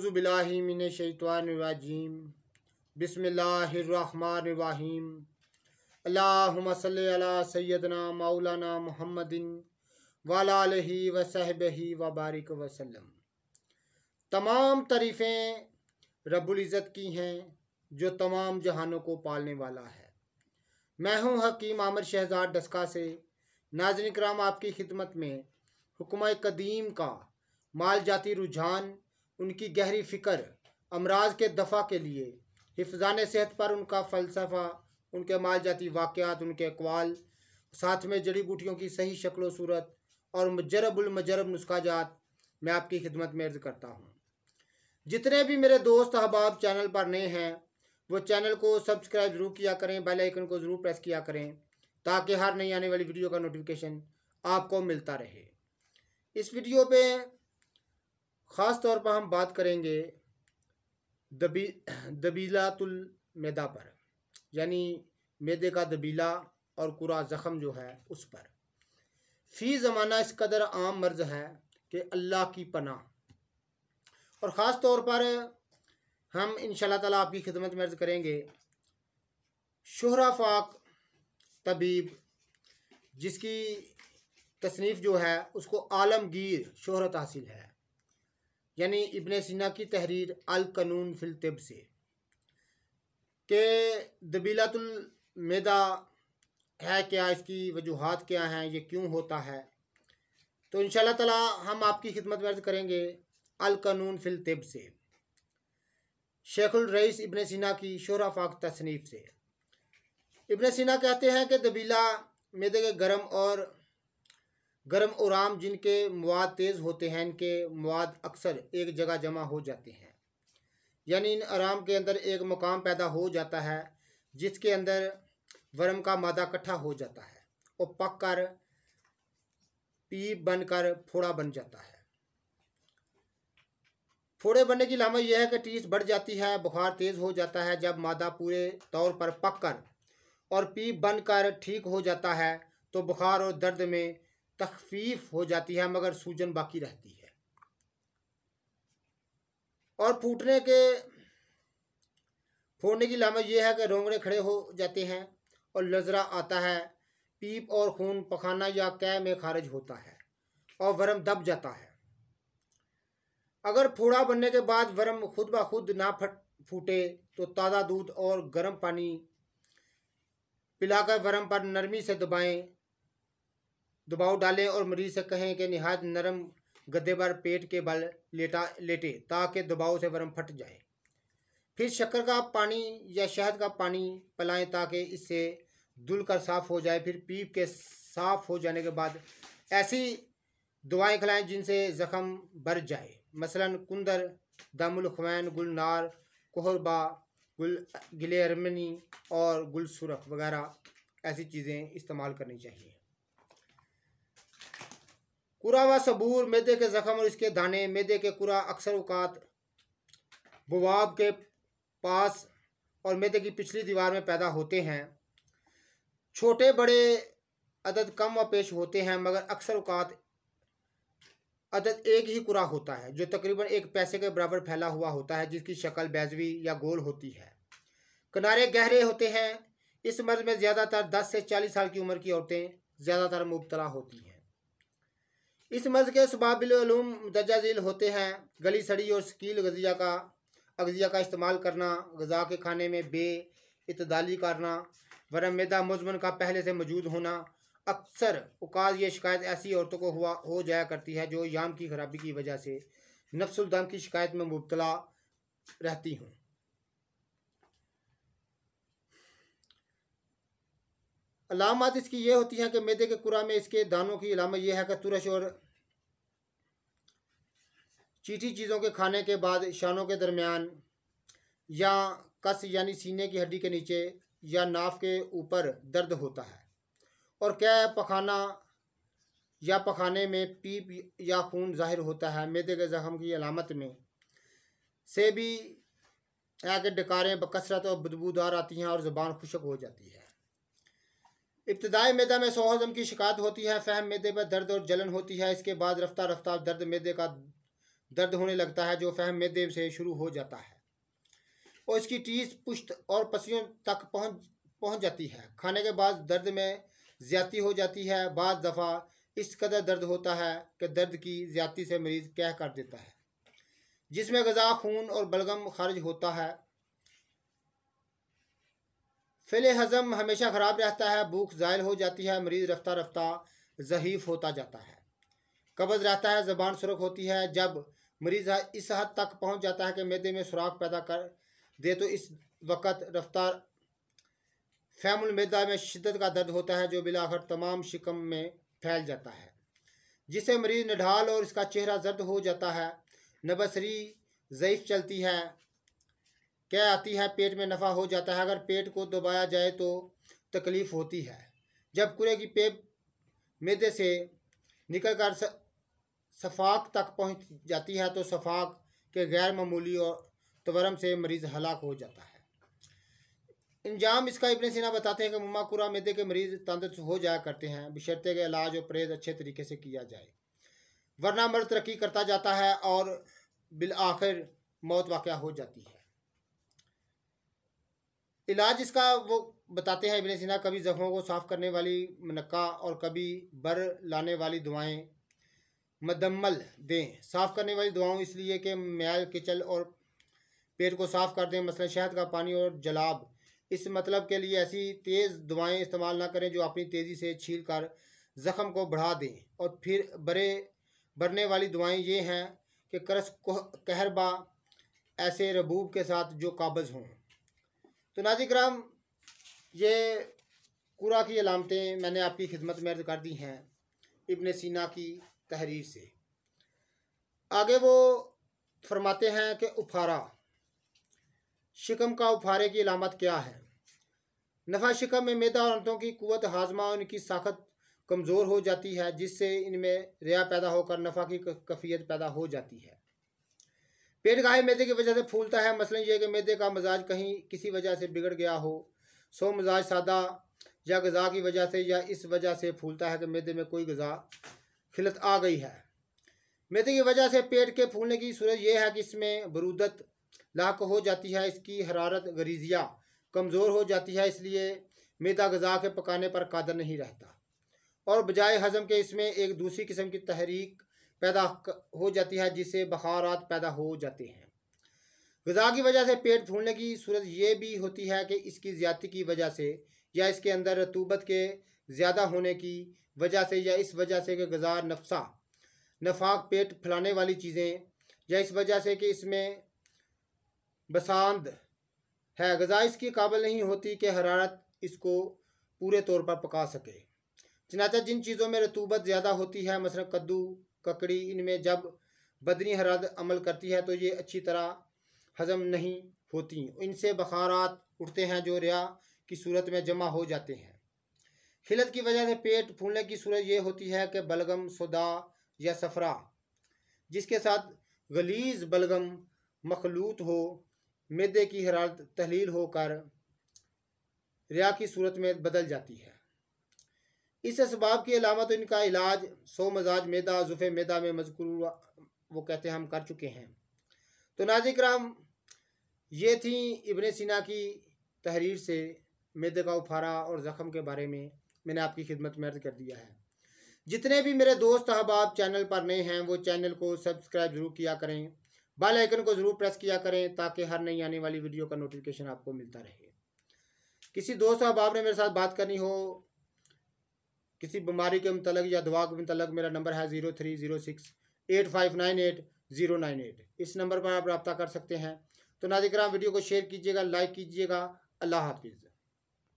औज़ु बिल्लाहि मिनश शैतानिर रजीम बिस्मिल्लाहिर्रहमानिर्रहीम अल्लाहुम्मा सल्लि अला सय्यदना मौलाना मुहम्मदिन व अला आलिहि व सहबिहि व बारिक वसल्लम। तमाम तारीफ़ें रब्बुल इज़्ज़त की हैं जो तमाम जहानों को पालने वाला है। मैं हूँ हकीम आमिर शहजाद डस्का से। नाज़रीन किराम, आपकी खिदमत में हुक्म कदीम का माल जाती रुझान, उनकी गहरी फ़िक्र, अमराज के दफ़ा के लिए हिफ़्ज़ान सेहत पर उनका फ़लसफ़ा, उनके माल जाती वाक़यात, उनके अक़वाल, साथ में जड़ी बूटियों की सही शक्ल सूरत और मजरबुल मजरब नुस्ख़ाजात मैं आपकी खिदमत में अर्ज़ करता हूँ। जितने भी मेरे दोस्त अहबाब चैनल पर नए हैं वो चैनल को सब्सक्राइब ज़रूर किया करें, बेल आइकन को ज़रूर प्रेस किया करें ताकि हर नई आने वाली वीडियो का नोटिफिकेशन आपको मिलता रहे। इस वीडियो पे ख़ास तौर पर हम बात करेंगे दबीलातुल मैदा पर, यानी मैदे का दबीला और कुरा ज़ख़म जो है उस पर। फ़ी ज़माना इस कदर आम मर्ज़ है कि अल्लाह की पनाह। और ख़ास तौर पर हम इंशाअल्लाह ताला आपकी खिदमत में अर्ज़ करेंगे शोहरा फाक तबीब, जिसकी तसनीफ़ जो है उसको आलमगीर शोहरत हासिल है, यानी इब्ने सीना की तहरीर अल कानून फिल तिब से, के दबीलातुल मैदा है क्या, इसकी वजूहात क्या हैं, ये क्यों होता है। तो इंशाअल्लाह ताला हम आपकी खिदमत में अर्ज़ करेंगे अल कानून फिल तिब से, शेखुल रईस इब्ने सीना की शोहरा फाक तसनीफ़ से। इब्ने सीना कहते हैं कि दबीला मैदे के गर्म औराम जिनके मवाद तेज़ होते हैं, इनके मवाद अक्सर एक जगह जमा हो जाते हैं, यानी इन आराम के अंदर एक मुकाम पैदा हो जाता है जिसके अंदर वर्म का मादा इकट्ठा हो जाता है और पक कर पीप बनकर फोड़ा बन जाता है। फोड़े बनने की लामत यह है कि टीस बढ़ जाती है, बुखार तेज़ हो जाता है। जब मादा पूरे तौर पर पक कर और पीप बनकर ठीक हो जाता है तो बुखार और दर्द में तखफीफ हो जाती है, मगर सूजन बाकी रहती है। और फोड़ने की लामत यह है कि रोंगड़े खड़े हो जाते हैं और लजरा आता है, पीप और खून पखाना या कै में खारिज होता है और वर्म दब जाता है। अगर फोड़ा बनने के बाद वर्म खुद ब खुद ना फूटे तो ताज़ा दूध और गर्म पानी पिलाकर वर्म पर नरमी से दबाव डालें और मरीज़ से कहें कि निहायत नरम गद्दे पर पेट के बल लेटे ताकि दबाव से वर्म फट जाए। फिर शक्कर का पानी या शहद का पानी पिलाएं ताकि इससे धुल कर साफ़ हो जाए। फिर पीप के साफ़ हो जाने के बाद ऐसी दवाएं खिलाएं जिनसे ज़ख़म भर जाए, मसलन कुंदर, दामुल खवैन, गुलनार, कोहरबा, गिले अरमनी और गुल सुरख वगैरह ऐसी चीज़ें इस्तेमाल करनी चाहिए। कुरा व सबूर, मैदे के ज़ख़म और इसके दाने। मैदे के कुरा अक्सर औक़ात बुवाब के पास और मैदे की पिछली दीवार में पैदा होते हैं। छोटे बड़े अदद कम व पेश होते हैं, मगर अक्सर औक़ात अदद एक ही कुरा होता है जो तकरीबन एक पैसे के बराबर फैला हुआ होता है, जिसकी शक्ल बैजवी या गोल होती है। किनारे गहरे होते हैं। इस मर्ज़ में ज़्यादातर 10 से 40 साल की उम्र की औरतें ज़्यादातर मुब्तला होती हैं। इस मर्ज़ के असबाबिल-उलूम मुतज़्ज़िल होते हैं। गली सड़ी और शकील अग़ज़िया का इस्तेमाल करना, ग़िज़ा के खाने में बेइतदाली करना, वरम मैदा मुज़मन का पहले से मौजूद होना। अक्सर औक़ात ये शिकायत ऐसी औरतों को हो जाया करती है जो याम की खराबी की वजह से नफ्सुल दम की शिकायत में मुब्तला रहती हूँ। अलामत इसकी ये होती हैं कि मैदे के कुरा में इसके दानों की अलामत यह है कि तुरश और चीटी चीज़ों के खाने के बाद शानों के दरमियान या कस यानी सीने की हड्डी के नीचे या नाफ के ऊपर दर्द होता है और क्या पखाना या पखाने में पीप या खून ज़ाहिर होता है। मैदे के ज़ख़म की अलामत में से भी है कि डकारें बकसरत और बदबूदार आती हैं और ज़ुबान खुश्क हो जाती है। इब्तिदाई मैदा में सोहज़म की शिकायत होती है। फ़हम मैदे पर दर्द और जलन होती है। इसके बाद रफ्ता रफ्ता दर्द मैदे का दर्द होने लगता है जो फहम मैदे से शुरू हो जाता है और इसकी टीस पुश्त और पसलियों तक पहुंच जाती है। खाने के बाद दर्द में ज़्यादती हो जाती है। बाज़ दफ़ा इस कदर दर्द होता है कि दर्द की ज़्यादती से मरीज़ कह कर देता है, जिसमें ग़ज़ा, खून और बलगम खारिज होता है। फ़ेले हज़म हमेशा ख़राब रहता है। भूख ज़ायल हो जाती है। मरीज़ रफ्ता रफ्ता ज़हीफ़ होता जाता है। कब्ज़ रहता है। ज़बान सुरख होती है। जब मरीज़ इस हद तक पहुंच जाता है कि मैदे में सुराख पैदा कर दे तो इस वक़्त रफ्तार फ़हमुल मैदा में शिद्दत का दर्द होता है जो बिलाखिर तमाम शिकम में फैल जाता है, जिससे मरीज़ निढाल और इसका चेहरा जर्द हो जाता है। नबसरी ज़ईफ़ चलती है, क्या आती है, पेट में नफ़ा हो जाता है। अगर पेट को दबाया जाए तो तकलीफ़ होती है। जब कुरे की पेप मैदे से निकल कर सफ़ाक तक पहुँच जाती है तो सफ़ाक के गैर मामूली और तवरम से मरीज़ हलाक हो जाता है। इंजाम इसका इब्न सीना बताते हैं कि मुम्मा कुरा मैदे के मरीज़ तंदुरुस्त हो जाया करते हैं बशर्ते के इलाज और परहेज़ अच्छे तरीके से किया जाए, वरना मर्द तरक्की करता जाता है और बिल आखिर मौत वाक़या हो जाती है। इलाज इसका वो बताते हैं इब्न सीना, कभी ज़ख्मों को साफ़ करने वाली मनक्का और कभी बर लाने वाली दवाएँ मदम्मल दें। साफ़ करने वाली दवाओं इसलिए कि मैल किचल और पेट को साफ़ कर दें, मसलन शहद का पानी और जलाब। इस मतलब के लिए ऐसी तेज़ दवाएं इस्तेमाल ना करें जो अपनी तेज़ी से छील कर ज़ख़म को बढ़ा दें। और फिर भरने वाली दवाएं ये हैं कि करस कहरबा ऐसे रबूब के साथ जो काबज़ हों। तो नाज़रीन किराम, ये कुरा की अलामतें मैंने आपकी खिदमत में अर्ज़ कर दी हैं इब्न सीना की तहरीर से। आगे वो फरमाते हैं कि उफारा, शिकम का उफारे की अलामत क्या है। नफ़ा शिकम में मैदा और अंतों की कुव्वत हाजमा और इनकी साखत कमज़ोर हो जाती है, जिससे इनमें रिया पैदा होकर नफ़ा की कफ़ियत पैदा हो जाती है। पेट गाहे मैदे की वजह से फूलता है। मसलन यह कि मैदे का मजाज कहीं किसी वजह से बिगड़ गया हो, सो मजाज सादा या गज़ा की वजह से या इस वजह से फूलता है कि मैदे में कोई गज़ा खिलत आ गई है। मैदे की वजह से पेट के फूलने की सूरत यह है कि इसमें बरूदत लाक हो जाती है, इसकी हरारत गरीजिया कमज़ोर हो जाती है, इसलिए मैदा गज़ा के पकाने पर कादर नहीं रहता और बजाय हज़म के इसमें एक दूसरी किस्म की तहरीक पैदा हो जाती है, जिससे बखारात पैदा हो जाते हैं। गज़ा की वजह से पेट फूलने की सूरत ये भी होती है कि इसकी ज़्यादती की वजह से या इसके अंदर रतूबत के ज़्यादा होने की वजह से या इस वजह से कि गज़ा नफसा नफाक पेट फैलाने वाली चीज़ें या इस वजह से कि इसमें बसांद है, गज़ा इसकी काबिल नहीं होती कि हरारत इसको पूरे तौर पर पका सके। चनाचा जिन चीज़ों में रतूबत ज़्यादा होती है, मसलन कद्दू, ककड़ी, इनमें जब बदनी हरारत अमल करती है तो ये अच्छी तरह हज़म नहीं होती, इनसे बखारात उठते हैं जो रिया की सूरत में जमा हो जाते हैं। खिलत की वजह से पेट फूलने की सूरत ये होती है कि बलगम सोदा या सफ़रा जिसके साथ गलीज़ बलगम मखलूत हो, मैदे की हरारत तहलील होकर रिया की सूरत में बदल जाती है। इस असबाब की अलामत इनका इलाज सो मजाज मैदा ज़ुफ़े मैदा में मज़कूर वो कहते हैं हम कर चुके हैं। तो नाज़रीन किराम, ये थी इब्न सीना की तहरीर से मैदे का उफारा और ज़ख़म के बारे में मैंने आपकी खिदमत में अर्ज़ कर दिया है। जितने भी मेरे दोस्त अहबाब चैनल पर नए हैं वो चैनल को सब्सक्राइब ज़रूर किया करें, बेल आइकन को ज़रूर प्रेस किया करें ताकि हर नई आने वाली वीडियो का नोटिफिकेशन आपको मिलता रहे। किसी दोस्त अहबाब ने मेरे साथ बात करनी हो किसी बीमारी के मतलब या दवा के मतलब, मेरा नंबर है 03068598 इस नंबर पर आप रब्ता कर सकते हैं। तो नाज़रीन किराम, वीडियो को शेयर कीजिएगा, लाइक कीजिएगा। अल्लाह हाफिज़।